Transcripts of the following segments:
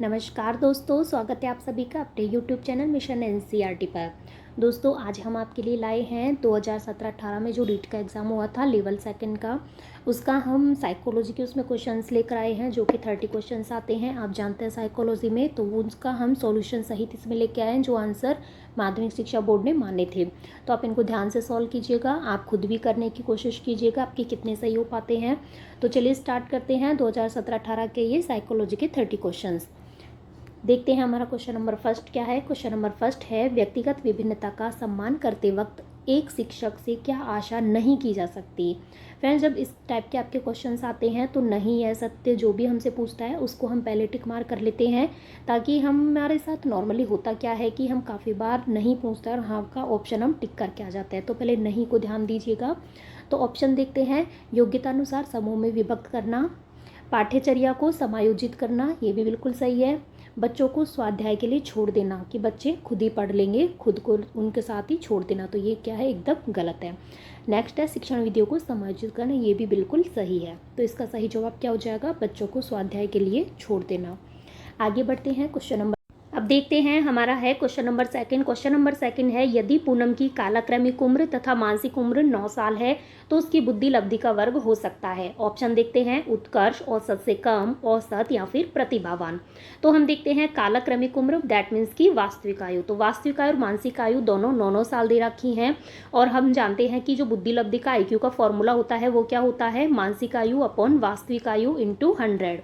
नमस्कार दोस्तों, स्वागत है आप सभी का अपने YouTube चैनल मिशन एनसीईआरटी पर। दोस्तों आज हम आपके लिए लाए हैं 2017-18 में जो रीट का एग्ज़ाम हुआ था लेवल सेकंड का, उसका हम साइकोलॉजी के उसमें क्वेश्चंस लेकर आए हैं जो कि 30 क्वेश्चंस आते हैं। आप जानते हैं साइकोलॉजी में, तो उसका हम सॉल्यूशन सहित इसमें लेके आए हैं जो आंसर माध्यमिक शिक्षा बोर्ड ने माने थे। तो आप इनको ध्यान से सॉल्व कीजिएगा, आप खुद भी करने की कोशिश कीजिएगा आपके कितने सही हो पाते हैं। तो चलिए स्टार्ट करते हैं 2017-18 के ये साइकोलॉजी के 30 क्वेश्चंस। देखते हैं हमारा क्वेश्चन नंबर फर्स्ट क्या है। क्वेश्चन नंबर फर्स्ट है, व्यक्तिगत विभिन्नता का सम्मान करते वक्त एक शिक्षक से क्या आशा नहीं की जा सकती। फ्रेंड्स, जब इस टाइप के आपके क्वेश्चंस आते हैं तो नहीं है सत्य, जो भी हमसे पूछता है उसको हम पहले टिक मार कर लेते हैं, ताकि हमारे साथ नॉर्मली होता क्या है कि हम काफ़ी बार नहीं पूछता और हाँ का ऑप्शन हम टिक करके आ जाते हैं। तो पहले नहीं को ध्यान दीजिएगा। तो ऑप्शन देखते हैं, योग्यतानुसार समूह में विभक्त करना, पाठ्यचर्या को समायोजित करना, ये भी बिल्कुल सही है। बच्चों को स्वाध्याय के लिए छोड़ देना कि बच्चे खुद ही पढ़ लेंगे, खुद को उनके साथ ही छोड़ देना, तो ये क्या है, एकदम गलत है। नेक्स्ट है, शिक्षण विधियों को समायोजित करना, ये भी बिल्कुल सही है। तो इसका सही जवाब क्या हो जाएगा, बच्चों को स्वाध्याय के लिए छोड़ देना। आगे बढ़ते हैं क्वेश्चन नंबर, अब देखते हैं हमारा है question number second. Question number second है, यदि पूनम की कालक्रमिक उम्र तथा मानसिक उम्र 9 साल है तो उसकी बुद्धि लब्धि का वर्ग हो सकता है। ऑप्शन देखते हैं, उत्कर्ष, औसत से कम, औसत या फिर प्रतिभावान। तो हम देखते हैं कालक्रमिक उम्र, दैट मीन्स की वास्तविक आयु। तो वास्तविक आयु और मानसिक आयु दोनों 9 साल दे रखी हैं। और हम जानते हैं कि जो बुद्धि लब्धि का IQ का फॉर्मूला होता है वो क्या होता है, मानसिक आयु अपॉन वास्तविक आयु इंटू 100।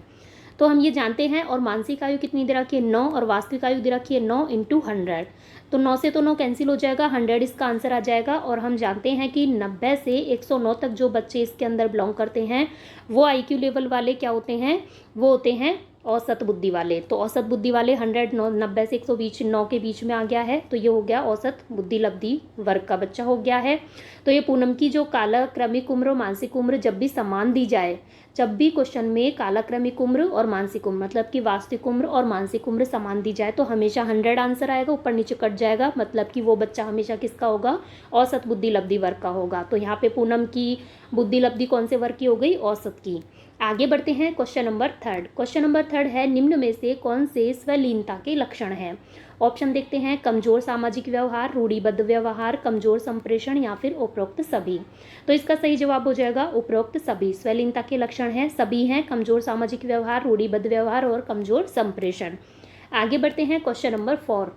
तो हम ये जानते हैं। और मानसिक आयु कितनी दे रखी है, 9, और वास्तविक आयु दे रखी है 9 इंटू 100। तो 9 से तो 9 कैंसिल हो जाएगा, 100 इसका आंसर आ जाएगा। और हम जानते हैं कि 90 से 109 तक जो बच्चे इसके अंदर बिलोंग करते हैं वो IQ लेवल वाले क्या होते हैं, वो होते हैं औसत बुद्धि वाले। तो औसत बुद्धि वाले 100 90 से 120 9 के बीच में आ गया है, तो ये हो गया औसत बुद्धि लब्धि वर्ग का बच्चा हो गया है। तो ये पूनम की जो कालक्रमिक उम्र और मानसिक उम्र जब भी समान दी जाए, जब भी क्वेश्चन में कालक्रमिक उम्र और मानसिक उम्र मतलब कि वास्तविक उम्र और मानसिक उम्र समान दी जाए तो हमेशा 100 आंसर आएगा, ऊपर नीचे कट जाएगा, मतलब कि वो बच्चा हमेशा किसका होगा, औसत बुद्धि लब्धि वर्ग का होगा। तो यहाँ पे पूनम की बुद्धि लब्धि कौन से वर्ग की हो गई, औसत की। आगे बढ़ते हैं question number third. Question number third है, निम्न में से कौन से स्वलीनता के लक्षण हैं। ऑप्शन देखते हैं, कमजोर सामाजिक व्यवहार, रूढ़िबद्ध व्यवहार, कमजोर संप्रेषण या फिर उपरोक्त सभी। तो इसका सही जवाब हो जाएगा उपरोक्त सभी। स्वलीनता के लक्षण हैं, सभी हैं, कमजोर सामाजिक व्यवहार, रूढ़िबद्ध व्यवहार और कमजोर संप्रेषण। आगे बढ़ते हैं क्वेश्चन नंबर 4।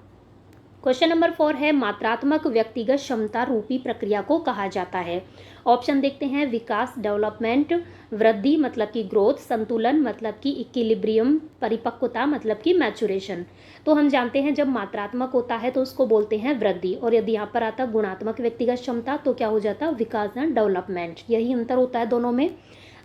क्वेश्चन नंबर 4 है, मात्रात्मक व्यक्तिगत क्षमता रूपी प्रक्रिया को कहा जाता है। ऑप्शन देखते हैं, विकास डेवलपमेंट, वृद्धि मतलब कि ग्रोथ, संतुलन मतलब कि इक्विलिब्रियम, परिपक्वता मतलब कि मैचुरेशन। तो हम जानते हैं जब मात्रात्मक होता है तो उसको बोलते हैं वृद्धि, और यदि यहाँ पर आता गुणात्मक व्यक्तिगत क्षमता तो क्या हो जाता, विकास एंड डेवलपमेंट। यही अंतर होता है दोनों में।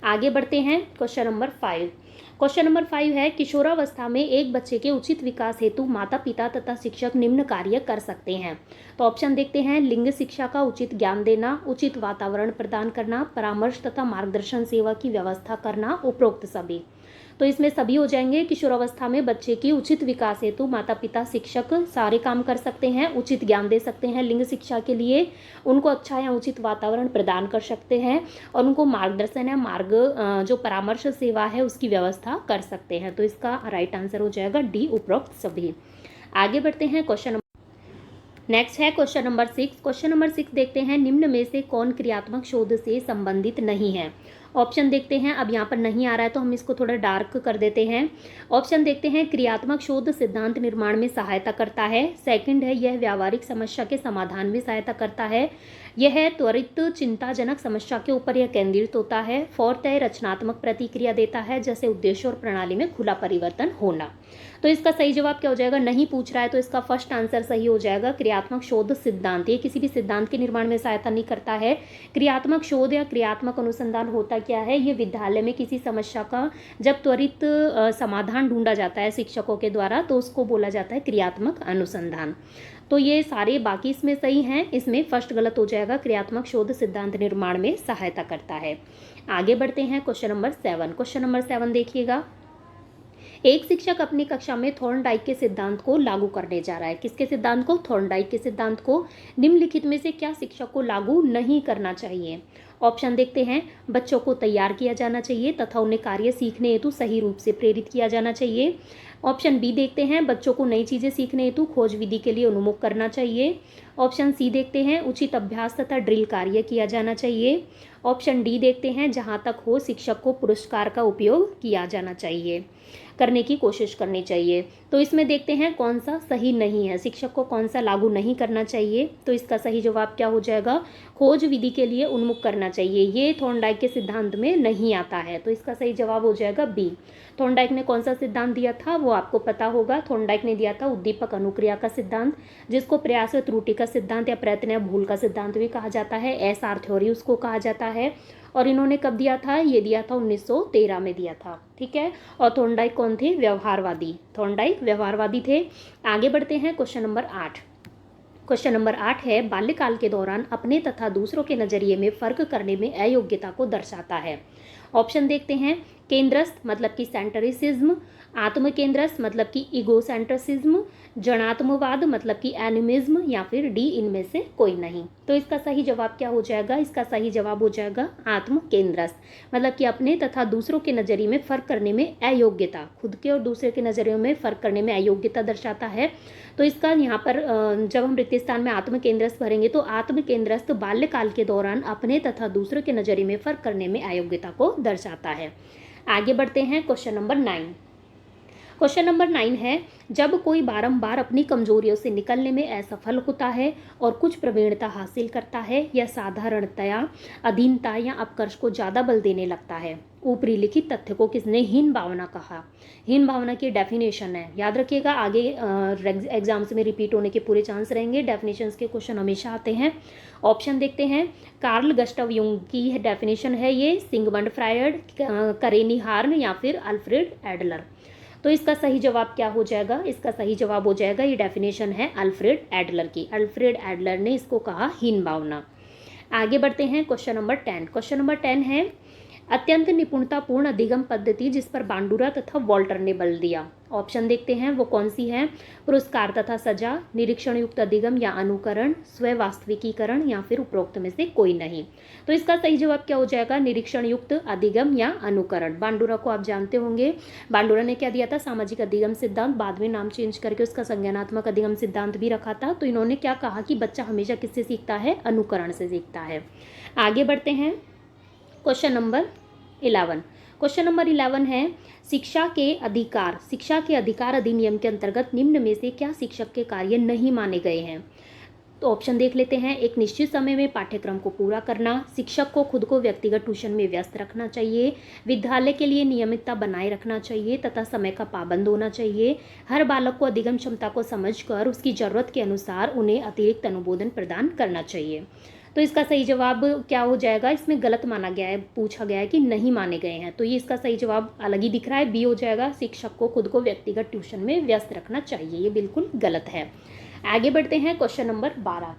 आगे बढ़ते हैं क्वेश्चन नंबर 5। क्वेश्चन नंबर 5 है, किशोरावस्था में एक बच्चे के उचित विकास हेतु माता पिता तथा शिक्षक निम्न कार्य कर सकते हैं। तो ऑप्शन देखते हैं, लिंग शिक्षा का उचित ज्ञान देना, उचित वातावरण प्रदान करना, परामर्श तथा मार्गदर्शन सेवा की व्यवस्था करना, उपरोक्त सभी। तो इसमें सभी हो जाएंगे। किशोरावस्था में बच्चे की उचित विकास हेतु माता पिता शिक्षक सारे काम कर सकते हैं, उचित ज्ञान दे सकते हैं, लिंग शिक्षा के लिए उनको अच्छा या उचित वातावरण प्रदान कर सकते हैं, और उनको मार्गदर्शन या जो परामर्श सेवा है उसकी व्यवस्था कर सकते हैं। तो इसका राइट आंसर हो जाएगा डी, उपरोक्त सभी। आगे बढ़ते हैं क्वेश्चन नेक्स्ट है क्वेश्चन नंबर 6। क्वेश्चन नंबर 6 देखते हैं, निम्न में से कौन क्रियात्मक शोध से संबंधित नहीं है। ऑप्शन देखते हैं, अब यहाँ पर नहीं आ रहा है तो हम इसको थोड़ा डार्क कर देते हैं। ऑप्शन देखते हैं, क्रियात्मक शोध सिद्धांत निर्माण में सहायता करता है। सेकंड है, यह व्यावहारिक समस्या के समाधान में सहायता करता है। यह त्वरित चिंताजनक समस्या के ऊपर यह केंद्रित होता है। फोर्थ है, रचनात्मक प्रतिक्रिया देता है, जैसे उद्देश्य और प्रणाली में खुला परिवर्तन होना। तो इसका सही जवाब क्या हो जाएगा, नहीं पूछ रहा है तो इसका फर्स्ट आंसर सही हो जाएगा, क्रियात्मक शोध सिद्धांत। ये किसी भी सिद्धांत के निर्माण में सहायता नहीं करता है। क्रियात्मक शोध या क्रियात्मक अनुसंधान होता क्या है, ये विद्यालय में किसी समस्या का जब त्वरित समाधान ढूंढा जाता है शिक्षकों के द्वारा तो उसको बोला जाता है क्रियात्मक अनुसंधान। तो ये सारे बाकी इसमें सही हैं, इसमें फर्स्ट गलत हो जाएगा, क्रियात्मक शोध सिद्धांत निर्माण में सहायता करता है। आगे बढ़ते हैं क्वेश्चन नंबर 7। क्वेश्चन नंबर 7 देखिएगा, एक शिक्षक अपनी कक्षा में थॉर्नडाइक के सिद्धांत को लागू करने जा रहा है। किसके सिद्धांत को? थॉर्नडाइक के सिद्धांत को। निम्नलिखित में से क्या शिक्षक को लागू नहीं करना चाहिए? ऑप्शन देखते हैं। बच्चों को तैयार किया जाना चाहिए तथा उन्हें कार्य सीखने हेतु सही रूप से प्रेरित किया जाना चाहिए। ऑप्शन बी देखते हैं। बच्चों को नई चीज़ें सीखने हेतु खोज विधि के लिए उन्मुख करना चाहिए। ऑप्शन सी देखते हैं। उचित अभ्यास तथा ड्रिल कार्य किया जाना चाहिए। ऑप्शन डी देखते हैं। जहाँ तक हो शिक्षक को पुरस्कार का उपयोग किया जाना चाहिए, करने की कोशिश करनी चाहिए। तो इसमें देखते हैं कौन सा सही नहीं है, शिक्षक को कौन सा लागू नहीं करना चाहिए। तो इसका सही जवाब क्या हो जाएगा? खोज विधि के लिए उन्मुख करना चाहिए। ये थॉर्नडाइक के सिद्धांत में नहीं आता है, तो इसका सही जवाब हो जाएगा बी। थॉर्नडाइक ने कौन सा सिद्धांत दिया था वो आपको पता होगा। थॉर्नडाइक ने दिया था उद्दीपक अनुक्रिया का सिद्धांत, जिसको प्रयास व त्रुटि का सिद्धांत या प्रयत्न या भूल का सिद्धांत भी कहा जाता है। एसआर थ्योरी उसको कहा जाता है। और इन्होंने कब दिया था? ये दिया था 1913 में दिया था। ठीक है। और थॉर्नडाइक कौन थे? व्यवहारवादी। थॉर्नडाइक व्यवहारवादी थे। आगे बढ़ते हैं क्वेश्चन नंबर 8। क्वेश्चन नंबर 8 है, बाल्यकाल के दौरान अपने तथा दूसरों के नजरिए में फर्क करने में अयोग्यता को दर्शाता है। ऑप्शन देखते हैं। केंद्रस्थ मतलब कि सेंटरिसिज्म, आत्म केंद्रस्थ मतलब कि ईगोसेंट्रिसिज्म, जनात्मवाद मतलब कि एनिमिज्म, या फिर डी इनमें से कोई नहीं। तो इसका सही जवाब क्या हो जाएगा? इसका सही जवाब हो जाएगा आत्म केंद्रस्थ, मतलब कि अपने तथा दूसरों के नजरिए में फर्क करने में अयोग्यता, खुद के और दूसरे के नजरियों में फर्क करने में अयोग्यता दर्शाता है। तो इसका यहाँ पर जब हम रिक्त स्थान में आत्म केंद्रस्थ भरेंगे तो आत्म केंद्रस्थ बाल्यकाल के दौरान अपने तथा दूसरों के नजरिए में फर्क करने में अयोग्यता को दर्शाता है। आगे बढ़ते हैं क्वेश्चन नंबर 9। क्वेश्चन नंबर 9 है, जब कोई बारंबार अपनी कमजोरियों से निकलने में असफल होता है और कुछ प्रवीणता हासिल करता है या साधारणतया अधीनता या अपकर्ष को ज़्यादा बल देने लगता है। ऊपरी लिखित तथ्य को किसने हीन भावना कहा? हीन भावना की डेफिनेशन है, याद रखिएगा, आगे एग्जाम्स में रिपीट होने के पूरे चांस रहेंगे। डेफिनेशंस के क्वेश्चन हमेशा आते हैं। ऑप्शन देखते हैं। कार्ल गस्टव युंग की डेफिनेशन है ये, सिगमंड फ्रायड, करेनी हार्न, या फिर अल्फ्रेड एडलर। तो इसका सही जवाब क्या हो जाएगा? इसका सही जवाब हो जाएगा, ये डेफिनेशन है अल्फ्रेड एडलर की। अल्फ्रेड एडलर ने इसको कहा हीन भावना। आगे बढ़ते हैं क्वेश्चन नंबर 10। क्वेश्चन नंबर 10 है, अत्यंत निपुणतापूर्ण अधिगम पद्धति जिस पर बांडुरा तथा वॉल्टर ने बल दिया। ऑप्शन देखते हैं वो कौन सी है। पुरस्कार तथा सजा, निरीक्षण युक्त अधिगम या अनुकरण, स्वयं वास्तविकीकरण, या फिर उपरोक्त में से कोई नहीं। तो इसका सही जवाब क्या हो जाएगा? निरीक्षण युक्त अधिगम या अनुकरण। बांडुरा को आप जानते होंगे। बांडुरा ने क्या दिया था? सामाजिक अधिगम सिद्धांत, बाद में नाम चेंज करके उसका संज्ञानात्मक अधिगम सिद्धांत भी रखा था। तो इन्होंने क्या कहा कि बच्चा हमेशा किससे सीखता है? अनुकरण से सीखता है। आगे बढ़ते हैं क्वेश्चन नंबर 11। क्वेश्चन नंबर 11 है, शिक्षा के अधिकार अधिनियम के अंतर्गत निम्न में से क्या शिक्षक के कार्य नहीं माने गए हैं? तो ऑप्शन देख लेते हैं। एक निश्चित समय में पाठ्यक्रम को पूरा करना, शिक्षक को खुद को व्यक्तिगत ट्यूशन में व्यस्त रखना चाहिए, विद्यालय के लिए नियमितता बनाए रखना चाहिए तथा समय का पाबंद होना चाहिए, हर बालक को अधिगम क्षमता को समझकर उसकी जरूरत के अनुसार उन्हें अतिरिक्त अनुमोदन प्रदान करना चाहिए। तो इसका सही जवाब क्या हो जाएगा? इसमें गलत माना गया है, पूछा गया है कि नहीं माने गए हैं, तो ये इसका सही जवाब अलग ही दिख रहा है, बी हो जाएगा। शिक्षक को खुद को व्यक्तिगत ट्यूशन में व्यस्त रखना चाहिए, ये बिल्कुल गलत है। आगे बढ़ते हैं क्वेश्चन नंबर 12।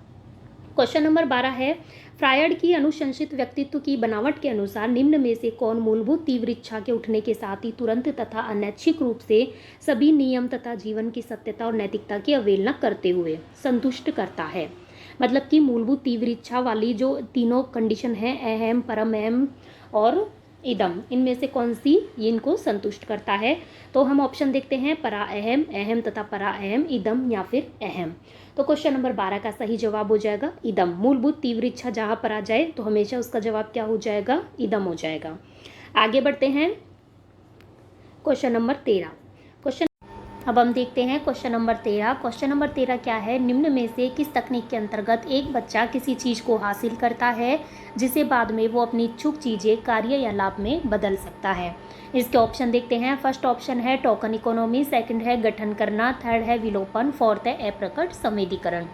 क्वेश्चन नंबर 12 है, फ्रायड की अनुशंसित व्यक्तित्व की बनावट के अनुसार निम्न में से कौन मूलभूत तीव्र इच्छा के उठने के साथ ही तुरंत तथा अनैच्छिक रूप से सभी नियम तथा जीवन की सत्यता और नैतिकता की अवहेलना करते हुए संतुष्ट करता है? मतलब कि मूलभूत तीव्र इच्छा वाली जो तीनों कंडीशन है, अहम, परम अहम और इदम, इनमें से कौन सी इनको संतुष्ट करता है? तो हम ऑप्शन देखते हैं। परा अहम, अहम तथा परा अहम, इदम या फिर अहम। तो क्वेश्चन नंबर 12 का सही जवाब हो जाएगा इदम। मूलभूत तीव्र इच्छा जहाँ पर आ जाए तो हमेशा उसका जवाब क्या हो जाएगा? इदम हो जाएगा। आगे बढ़ते हैं क्वेश्चन नंबर 13। अब हम देखते हैं क्वेश्चन नंबर 13। क्वेश्चन नंबर 13 क्या है? निम्न में से किस तकनीक के अंतर्गत एक बच्चा किसी चीज़ को हासिल करता है जिसे बाद में वो अपनी इच्छुक चीज़ें कार्य या लाभ में बदल सकता है? इसके ऑप्शन देखते हैं। फर्स्ट ऑप्शन है टोकन इकोनॉमी, सेकंड है गठन करना, थर्ड है विलोपन, फोर्थ है अप्रकट संवेदीकरण।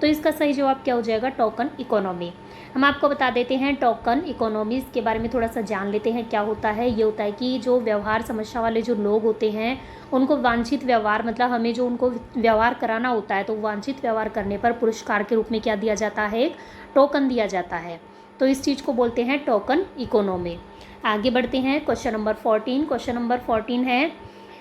तो इसका सही जवाब क्या हो जाएगा? Token economy. हम आपको बता देते हैं टोकन इकोनॉमीज़ के बारे में थोड़ा सा जान लेते हैं क्या होता है। ये होता है कि जो व्यवहार समस्या वाले जो लोग होते हैं उनको वांछित व्यवहार, मतलब हमें जो उनको व्यवहार कराना होता है तो वांछित व्यवहार करने पर पुरस्कार के रूप में क्या दिया जाता है? एक टोकन दिया जाता है। तो इस चीज़ को बोलते हैं टोकन इकोनॉमी। आगे बढ़ते हैं क्वेश्चन नंबर 14। क्वेश्चन नंबर 14 है,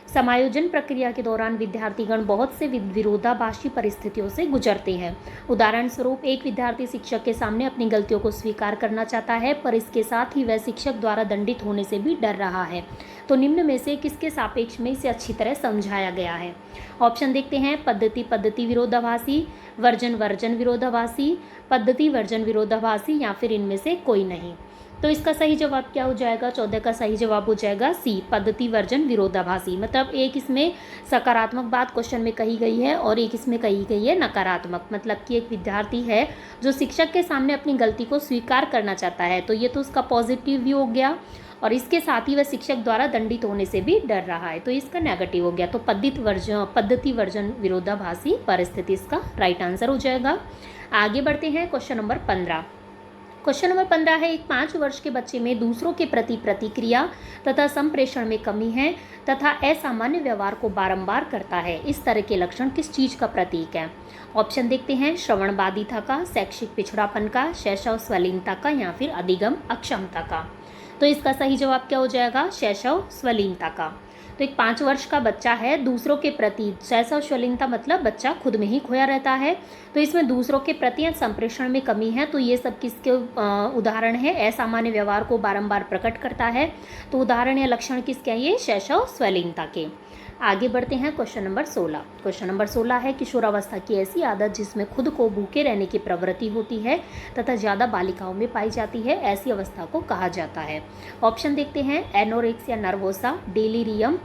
समायोजन प्रक्रिया के दौरान विद्यार्थीगण बहुत से विरोधाभासी परिस्थितियों से गुजरते हैं। उदाहरण स्वरूप, एक विद्यार्थी शिक्षक के सामने अपनी गलतियों को स्वीकार करना चाहता है, पर इसके साथ ही वह शिक्षक द्वारा दंडित होने से भी डर रहा है। तो निम्न में से किसके सापेक्ष में इसे अच्छी तरह समझाया गया है? ऑप्शन देखते हैं। पद्धति विरोधाभासी, वर्जन विरोधाभासी, पद्धति वर्जन विरोधाभासी, या फिर इनमें से कोई नहीं। तो इसका सही जवाब क्या हो जाएगा? 14 का सही जवाब हो जाएगा सी, पद्धति वर्जन विरोधाभासी। मतलब एक इसमें सकारात्मक बात क्वेश्चन में कही गई है और एक इसमें कही गई है नकारात्मक। मतलब कि एक विद्यार्थी है जो शिक्षक के सामने अपनी गलती को स्वीकार करना चाहता है, तो ये तो उसका पॉजिटिव व्यू हो गया, और इसके साथ ही वह शिक्षक द्वारा दंडित होने से भी डर रहा है, तो इसका नेगेटिव हो गया। तो पद्धति वर्जन विरोधाभासी परिस्थिति इसका राइट आंसर हो जाएगा। आगे बढ़ते हैं क्वेश्चन नंबर 15। क्वेश्चन नंबर 15 है, एक 5 वर्ष के बच्चे में दूसरों के प्रति प्रतिक्रिया तथा संप्रेषण में कमी है तथा असामान्य व्यवहार को बारंबार करता है। इस तरह के लक्षण किस चीज का प्रतीक है? ऑप्शन देखते हैं। श्रवण बाधिता का, शैक्षिक पिछड़ापन का, शैशव स्वलीनता का, या फिर अधिगम अक्षमता का। तो इसका सही जवाब क्या हो जाएगा? शैशव स्वलीनता का। तो एक 5 वर्ष का बच्चा है, दूसरों के प्रति, शैशव स्वलीनता मतलब बच्चा खुद में ही खोया रहता है, तो इसमें दूसरों के प्रति या संप्रेषण में कमी है। तो ये सब किसके उदाहरण है? असामान्य व्यवहार को बारंबार प्रकट करता है, तो उदाहरण या लक्षण किसके हैं? ये शैशव स्वलीनता के। आगे बढ़ते हैं क्वेश्चन नंबर 16। क्वेश्चन नंबर 16 है, किशोरावस्था की ऐसी आदत जिसमें खुद को भूखे रहने की प्रवृत्ति होती है तथा ज़्यादा बालिकाओं में पाई जाती है, ऐसी अवस्था को कहा जाता है। ऑप्शन देखते हैं। एनोरेक्सिया नर्वोसा, डेलीरियम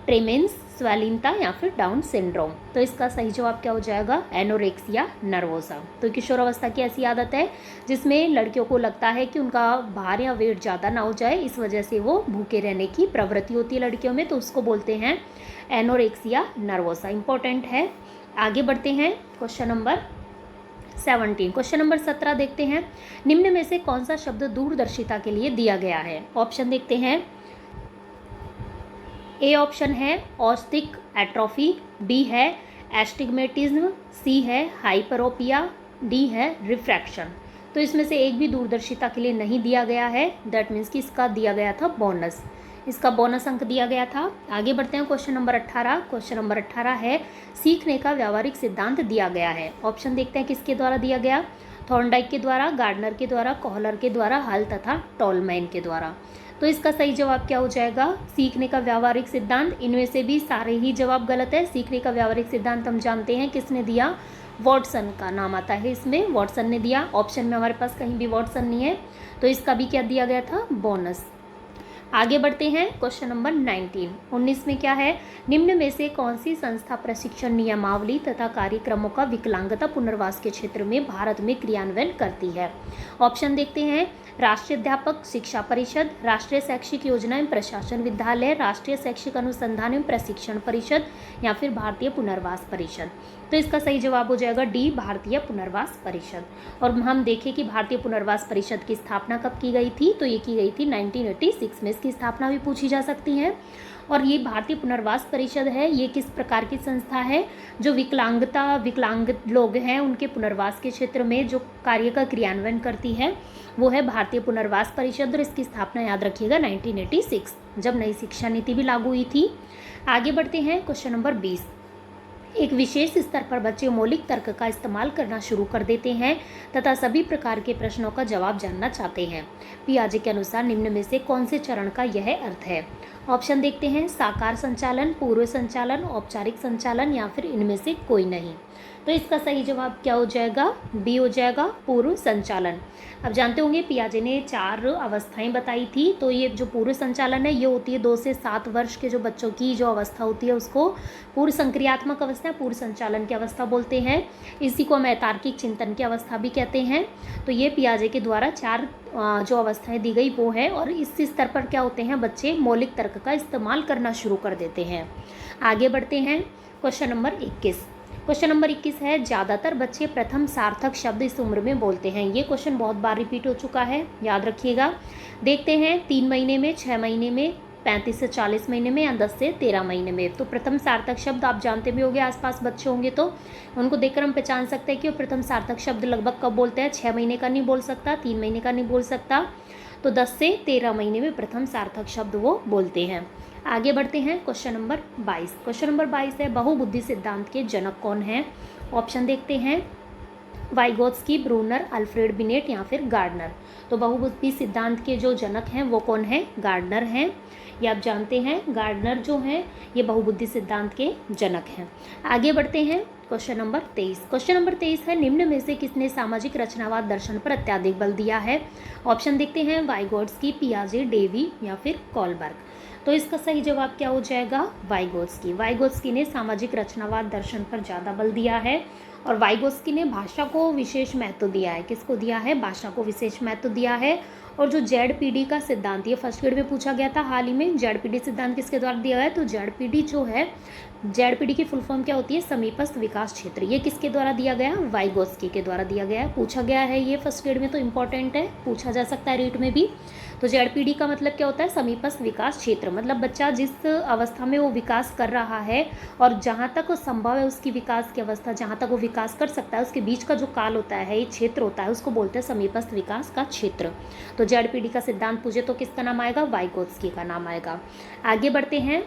ट्रेमेंस, स्वलीनता, या फिर डाउन सिंड्रोम। तो इसका सही जवाब क्या हो जाएगा? Anorexia nervosa. तो किशोरावस्था की ऐसी आदत है जिसमें लड़कियों को लगता है कि उनका भार या वेट ज़्यादा ना हो जाए, इस वजह से वो भूखे रहने की प्रवृत्ति होती है लड़कियों में, तो उसको बोलते हैं एनोरेक्सिया नर्वोसा। इंपॉर्टेंट है। आगे बढ़ते हैं क्वेश्चन नंबर 17। क्वेश्चन नंबर 17 देखते हैं। निम्न में से कौन सा शब्द दूरदर्शिता के लिए दिया गया है? ऑप्शन देखते हैं। ए ऑप्शन है ऑस्टिक एट्रोफी, बी है एस्टिग्मेटिज्म, सी है हाइपरोपिया, डी है रिफ्रैक्शन। तो इसमें से एक भी दूरदर्शिता के लिए नहीं दिया गया है, दैट मीन्स कि इसका दिया गया था बोनस, इसका बोनस अंक दिया गया था। आगे बढ़ते हैं क्वेश्चन नंबर 18। क्वेश्चन नंबर 18 है, सीखने का व्यावहारिक सिद्धांत दिया गया है। ऑप्शन देखते हैं किसके द्वारा दिया गया? थॉर्नडाइक के द्वारा, गार्डनर के द्वारा, कोहलर के द्वारा, हल तथा टॉलमैन के द्वारा। तो इसका सही जवाब क्या हो जाएगा? सीखने का व्यावहारिक सिद्धांत। इनमें से भी सारे ही जवाब गलत है। सीखने का व्यावहारिक सिद्धांत हम जानते हैं किसने दिया? वॉटसन का नाम आता है इसमें, वॉटसन ने दिया। ऑप्शन में हमारे पास कहीं भी वॉटसन नहीं है, तो इसका भी क्या दिया गया था? बोनस। आगे बढ़ते हैं क्वेश्चन नंबर 19 में क्या है? निम्न में से कौन सी संस्था प्रशिक्षण नियमावली तथा कार्यक्रमों का विकलांगता पुनर्वास के क्षेत्र में भारत में क्रियान्वयन करती है? ऑप्शन देखते हैं। राष्ट्रीय अध्यापक शिक्षा परिषद, राष्ट्रीय शैक्षिक योजना एवं प्रशासन विद्यालय, राष्ट्रीय शैक्षिक अनुसंधान एवं प्रशिक्षण परिषद, या फिर भारतीय पुनर्वास परिषद। तो इसका सही जवाब हो जाएगा डी, भारतीय पुनर्वास परिषद। और हम देखें कि भारतीय पुनर्वास परिषद की स्थापना कब की गई थी? तो ये की गई थी 1986 में। इसकी स्थापना भी पूछी जा सकती है। और ये भारतीय पुनर्वास परिषद है, ये किस प्रकार की संस्था है? जो विकलांग लोग हैं उनके पुनर्वास के क्षेत्र में जो कार्य का क्रियान्वयन करती है, वो है भारतीय पुनर्वास परिषद। और इसकी स्थापना याद रखिएगा 1986, जब नई शिक्षा नीति भी लागू हुई थी। आगे बढ़ते हैं क्वेश्चन नंबर 20। एक विशेष स्तर पर बच्चे मौलिक तर्क का इस्तेमाल करना शुरू कर देते हैं तथा सभी प्रकार के प्रश्नों का जवाब जानना चाहते हैं। पियाजे के अनुसार निम्न में से कौन से चरण का यह अर्थ है? ऑप्शन देखते हैं। साकार संचालन, पूर्व संचालन, औपचारिक संचालन, या फिर इनमें से कोई नहीं। तो इसका सही जवाब क्या हो जाएगा? बी हो जाएगा, पूर्व संचालन। अब जानते होंगे पियाजे ने 4 अवस्थाएं बताई थी, तो ये जो पूर्व संचालन है ये होती है 2 से 7 वर्ष के जो बच्चों की जो अवस्था होती है उसको पूर्व संक्रियात्मक अवस्था, पूर्व संचालन की अवस्था बोलते हैं। इसी को हम अतार्किक चिंतन की अवस्था भी कहते हैं। तो ये पियाजे के द्वारा 4 जो अवस्थाएं दी गई वो है, और इस स्तर पर क्या होते हैं? बच्चे मौलिक तर्क का इस्तेमाल करना शुरू कर देते हैं। आगे बढ़ते हैं क्वेश्चन नंबर 21। क्वेश्चन नंबर 21 है, ज़्यादातर बच्चे प्रथम सार्थक शब्द इस उम्र में बोलते हैं। ये क्वेश्चन बहुत बार रिपीट हो चुका है, याद रखिएगा। देखते हैं 3 महीने में, 6 महीने में, 35 से 40 महीने में, या 10 से 13 महीने में। तो प्रथम सार्थक शब्द आप जानते भी होंगे, आसपास बच्चे होंगे तो उनको देखकर हम पहचान सकते हैं कि वो प्रथम सार्थक शब्द लगभग कब बोलते हैं। 6 महीने का नहीं बोल सकता, 3 महीने का नहीं बोल सकता, तो 10 से 13 महीने में प्रथम सार्थक शब्द वो बोलते हैं। आगे बढ़ते हैं क्वेश्चन नंबर 22। क्वेश्चन नंबर 22 है बहुबुद्धि सिद्धांत के जनक कौन हैं। ऑप्शन देखते हैं, वाइगोत्स्की, ब्रूनर, अल्फ्रेड बिनेट या फिर गार्डनर। तो बहुबुद्धि सिद्धांत के जो जनक हैं वो कौन है, गार्डनर हैं। ये आप जानते हैं, गार्डनर जो हैं ये बहुबुद्धि सिद्धांत के जनक हैं। आगे बढ़ते हैं क्वेश्चन नंबर 23। क्वेश्चन नंबर 23 है, निम्न में से किसने सामाजिक रचनावाद दर्शन पर अत्यधिक बल दिया है। ऑप्शन देखते हैं, वाइगोत्स्की, पियाजे, डेवी या फिर कोलबर्ग। तो इसका सही जवाब क्या हो जाएगा, वाइगोत्स्की। वाइगोत्स्की ने सामाजिक रचनावाद दर्शन पर ज़्यादा बल दिया है और वाइगोत्स्की ने भाषा को विशेष महत्व दिया है। किसको दिया है, भाषा को विशेष महत्व दिया है। और जो जेड-पी-डी का सिद्धांत, ये फर्स्ट ग्रेड में पूछा गया था हाल ही में, जेड-पी-डी सिद्धांत किसके द्वारा दिया गया है, तो जेड-पी-डी जो है, जेड-पी-डी की फुल फॉर्म क्या होती है, समीपस्थ विकास क्षेत्र। ये किसके द्वारा दिया गया, वाइगोत्स्की के द्वारा दिया गया है। पूछा गया है ये फर्स्ट ग्रेड में, तो इंपॉर्टेंट है, पूछा जा सकता है रीट में भी। तो जेड-पी-डी का मतलब क्या होता है, समीपस्थ विकास क्षेत्र, मतलब बच्चा जिस अवस्था में वो विकास कर रहा है और जहाँ तक संभव है उसकी विकास की अवस्था, जहाँ तक वो विकास कर सकता है उसके बीच का जो काल होता है, ये क्षेत्र होता है, उसको बोलते हैं समीपस्थ विकास का क्षेत्र। तो जेड-पी-डी का सिद्धांत पूछे तो किसका नाम आएगा, वाइगोत्स्की का नाम आएगा। आगे बढ़ते हैं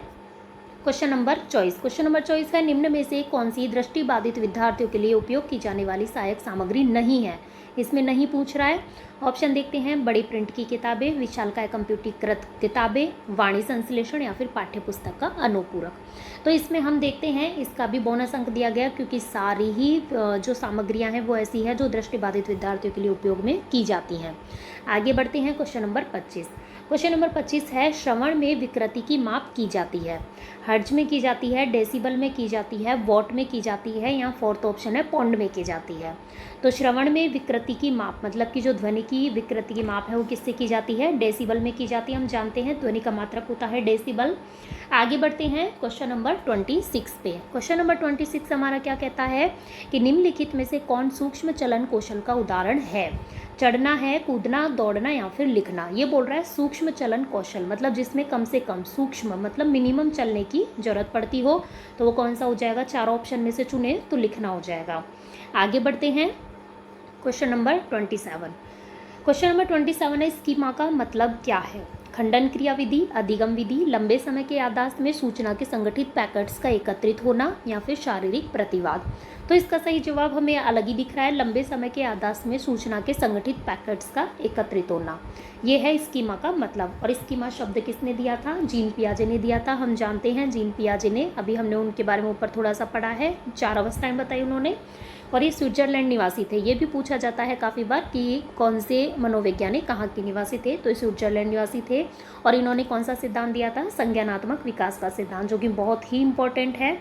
क्वेश्चन नंबर 24। क्वेश्चन नंबर 24 है, निम्न में से कौन सी दृष्टिबाधित विद्यार्थियों के लिए उपयोग की जाने वाली सहायक सामग्री नहीं है। इसमें नहीं पूछ रहा है। ऑप्शन देखते हैं, बड़ी प्रिंट की किताबें, विशालकाय कंप्यूटरीकृत किताबें, वाणी संश्लेषण या फिर पाठ्यपुस्तक का अनुपूरक। तो इसमें हम देखते हैं, इसका भी बोनस अंक दिया गया क्योंकि सारी ही जो सामग्रियां हैं वो ऐसी है जो दृष्टिबाधित विद्यार्थियों के लिए उपयोग में की जाती हैं। आगे बढ़ते हैं क्वेश्चन नंबर 25। क्वेश्चन नंबर 25 है, श्रवण में विकृति की माप की जाती है। हर्ट्ज में की जाती है, डेसिबल में की जाती है, वॉट में की जाती है या फोर्थ ऑप्शन है पौंड में की जाती है। तो श्रवण में विकृति की माप मतलब कि जो ध्वनि की विकृति की माप है वो किससे की जाती है, डेसिबल में की जाती है। हम जानते हैं ध्वनि का मात्रक होता है डेसिबल। आगे बढ़ते हैं क्वेश्चन नंबर 26 पे। क्वेश्चन नंबर 26 हमारा क्या कहता है कि निम्नलिखित में से कौन सूक्ष्म चलन कौशल का उदाहरण है। चढ़ना है, कूदना, दौड़ना या फिर लिखना। ये बोल रहा है सूक्ष्म चलन कौशल, मतलब जिसमें कम से कम, सूक्ष्म मतलब मिनिमम चलने की जरूरत पड़ती हो, तो वो कौन सा हो जाएगा, चारों ऑप्शन में से चुने तो लिखना हो जाएगा। आगे बढ़ते हैं क्वेश्चन नंबर 27। क्वेश्चन नंबर 27 है, स्कीमा का मतलब क्या है। खंडन क्रिया विधि, अधिगम विधि, लंबे समय के याददाश्त में सूचना के संगठित पैकेट्स का एकत्रित होना या फिर शारीरिक प्रतिवाद। तो इसका सही जवाब हमें अलग ही दिख रहा है, लंबे समय के याददाश्त में सूचना के संगठित पैकेट्स का एकत्रित होना। ये है स्कीमा का मतलब। और स्कीमा शब्द किसने दिया था, जीन पियाजे ने दिया था। हम जानते हैं जीन पियाजे ने, अभी हमने उनके बारे में ऊपर थोड़ा सा पढ़ा है, 4 अवस्थाएं बताई उन्होंने। और ये स्विट्जरलैंड निवासी थे। ये भी पूछा जाता है काफ़ी बार कि कौन से मनोवैज्ञानिक कहाँ के निवासी थे, तो ये स्विट्जरलैंड निवासी थे। और इन्होंने कौन सा सिद्धांत दिया था, संज्ञानात्मक विकास का सिद्धांत, जो कि बहुत ही इंपॉर्टेंट है।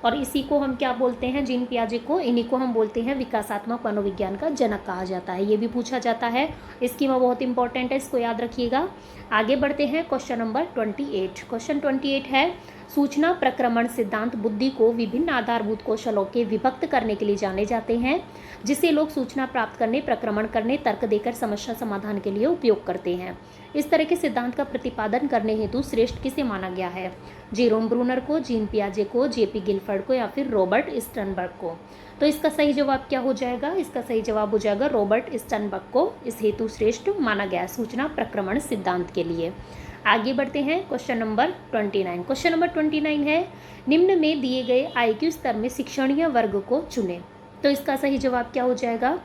और इसी को हम क्या बोलते हैं, जीन पियाजे को, इन्हीं को हम बोलते हैं विकासात्मक मनोविज्ञान का जनक कहा जाता है। ये भी पूछा जाता है, इसकी वह बहुत इंपॉर्टेंट है, इसको याद रखिएगा। आगे बढ़ते हैं क्वेश्चन नंबर 28। क्वेश्चन 28 है, सूचना प्रक्रमण सिद्धांत बुद्धि को विभिन्न आधारभूत कौशलों के विभक्त करने के लिए जाने जाते हैं, जिसे लोग सूचना प्राप्त करने, प्रक्रमण करने, तर्क देकर समस्या समाधान के लिए उपयोग करते हैं। इस तरह के सिद्धांत का प्रतिपादन करने हेतु श्रेष्ठ किसे माना गया है, जेरोम ब्रूनर को, जीन पियाजे को, जेपी गिलफर्ड को या फिर रॉबर्ट स्टर्नबर्ग को। तो इसका सही जवाब क्या हो जाएगा, इसका सही जवाब हो जाएगा रॉबर्ट स्टर्नबर्ग को इस हेतु श्रेष्ठ माना गया है सूचना प्रक्रमण सिद्धांत के लिए। आगे बढ़ते हैं क्वेश्चन नंबर 29। क्वेश्चन नंबर 29 है, निम्न में दिए गए IQ स्तर में शिक्षणीय वर्ग को चुनें। तो इसका सही जवाब क्या हो जाएगा,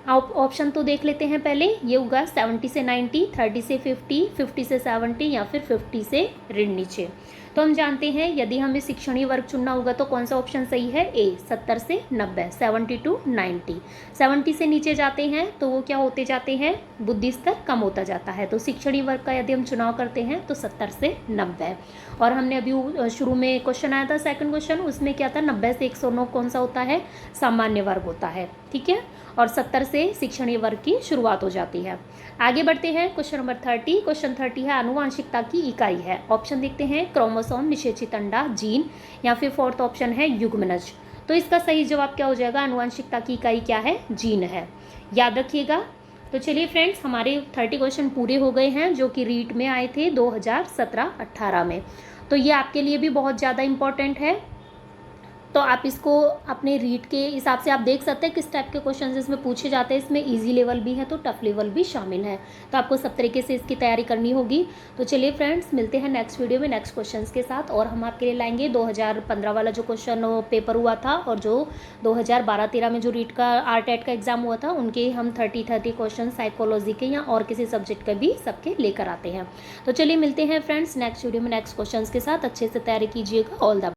ऑप्शन तो देख लेते हैं पहले। ये होगा 70 से 90, 30 से 50, 50 से 70 या फिर 50 से ऋण नीचे। तो हम जानते हैं यदि हमें शिक्षणीय वर्ग चुनना होगा तो कौन सा ऑप्शन सही है, ए 70 से 90, 70 to 90। 70 से नीचे जाते हैं तो वो क्या होते जाते हैं, बुद्धि स्तर कम होता जाता है। तो शिक्षणीय वर्ग का यदि हम चुनाव करते हैं तो 70 से 90। और हमने अभी शुरू में क्वेश्चन आया था, सेकंड क्वेश्चन, उसमें क्या था, 90 से 109 कौन सा होता है, सामान्य वर्ग होता है, ठीक है। और 70 से शिक्षणीय वर्ग की शुरुआत हो जाती है। आगे बढ़ते हैं क्वेश्चन नंबर 30। क्वेश्चन 30 है, आनुवांशिकता की इकाई है। ऑप्शन देखते हैं, क्रोमोसोम, निषेचित अंडा, जीन या फिर फोर्थ ऑप्शन है युग्मनज। तो इसका सही जवाब क्या हो जाएगा, आनुवांशिकता की इकाई क्या है, जीन है, याद रखिएगा। तो चलिए फ्रेंड्स, हमारे 30 क्वेश्चन पूरे हो गए हैं जो कि रीट में आए थे 2017-18 में। तो ये आपके लिए भी बहुत ज़्यादा इंपॉर्टेंट है। तो आप इसको अपने रीड के हिसाब से आप देख सकते हैं किस टाइप के क्वेश्चन इसमें पूछे जाते हैं। इसमें इजी लेवल भी है तो टफ लेवल भी शामिल है, तो आपको सब तरीके से इसकी तैयारी करनी होगी। तो चलिए फ्रेंड्स, मिलते हैं नेक्स्ट वीडियो में नेक्स्ट क्वेश्चंस के साथ, और हम आपके लिए लाएंगे 2015 वाला जो क्वेश्चन पेपर हुआ था और जो 2012-13 में जो रीड का RTET का एग्जाम हुआ था, उनके हम 30 क्वेश्चन साइकोलॉजी के या और किसी सब्जेक्ट के भी सबके लेकर आते हैं। तो चलिए मिलते हैं फ्रेंड्स नेक्स्ट वीडियो में नेक्स्ट क्वेश्चंस के साथ। अच्छे से तैयारी कीजिएगा। All the